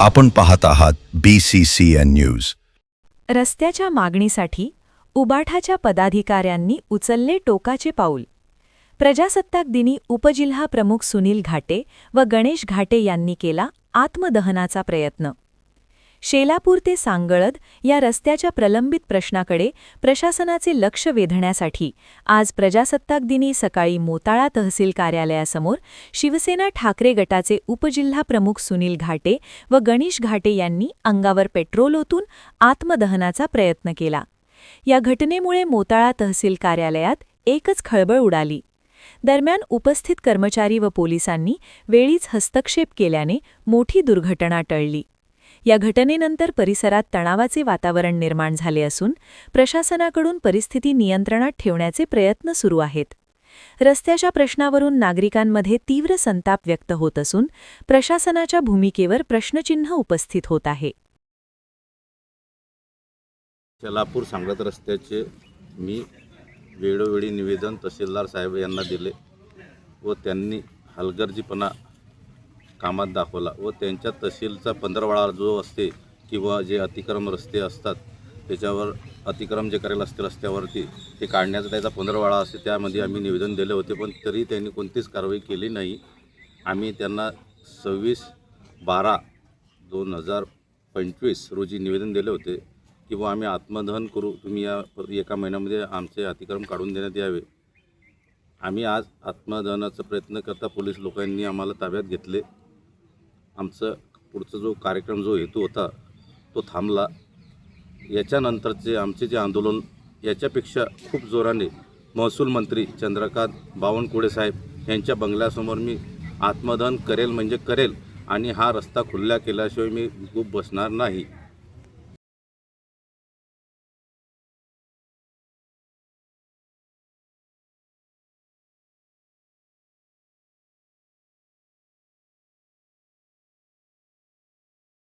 आपण पाहत आहात BCCN न्यूज। रस्त्याच्या मागणीसाठी उबाठाच्या पदाधिकाऱ्यांनी उचलले टोकाचे पाऊल। प्रजासत्ताक दिनी उपजिल्हा प्रमुख सुनील घाटे व गणेश घाटे यांनी केला आत्मदहनाचा प्रयत्न। शेलापूर ते सांगळद या रस्त्याच्या प्रलंबित प्रश्नाकडे प्रशासनाचे लक्ष वेधण्यासाठी आज प्रजासत्ताक दिनी सकाळी मोताळा तहसील कार्यालयासमोर शिवसेना ठाकरे गटाचे उपजिल्हा प्रमुख सुनील घाटे व गणेश घाटे यांनी अंगावर पेट्रोल ओतून आत्मदहनाचा प्रयत्न केला। या घटनेमुळे मोताळा तहसील कार्यालयात एकच खळबळ उडाली। दरम्यान उपस्थित कर्मचारी व पोलिसांनी वेळीच हस्तक्षेप केल्याने मोठी दुर्घटना टळली। या घटनेनंतर परिसरात तणावाचे वातावरण निर्माण झाले असून प्रशासनाकडून परिस्थिती नियंत्रणात ठेवण्याचे प्रयत्न सुरू आहेत। रस्त्याच्या प्रश्नावरून नागरिकांमध्ये तीव्र संताप व्यक्त होत असून प्रशासनाच्या भूमिकेवर प्रश्नचिन्ह उपस्थित होत आहे। शेलापूर सांगळद रस्त्याचे मी वेळोवेळी निवेदन तहसीलदार साहेब यांना दिले व त्यांनी हलगर्जीपणा कामात दाखवला व त्यांच्या तहसीलचा 15वाडा जो असते किंवा जे अतिक्रम रस्ते असतात त्याच्यावर अतिक्रम जे करेल असते रस्त्यावरती ते काढण्याचा त्याचा 15वाडा असते, त्यामध्ये आम्ही निवेदन दिले होते, पण तरी त्यांनी कोणतीच कारवाई केली नाही। आम्ही त्यांना 26/12/2025 रोजी निवेदन दिले होते किंवा आम्ही आत्मदहन करू, तुम्ही या एका महिन्यामध्ये आमचे अतिक्रम काढून देण्यात यावे। आम्ही आज आत्मदहनाचा प्रयत्न करता पोलीस लोकांनी आम्हाला ताब्यात घेतले। आमचं पुढचा जो कार्यक्रम जो हेतू होता तो थांबला। याच्यानंतरचे आमचे जे आंदोलन याच्यापेक्षा खूप जोराने महसूल मंत्री चंद्रकांत बावनकुळे साहेब यांच्या बंगल्यासमोर मी आत्मदहन करेल म्हणजे करेल आणि हा रस्ता खुला केल्याशिवाय मी गूप बसणार नाही।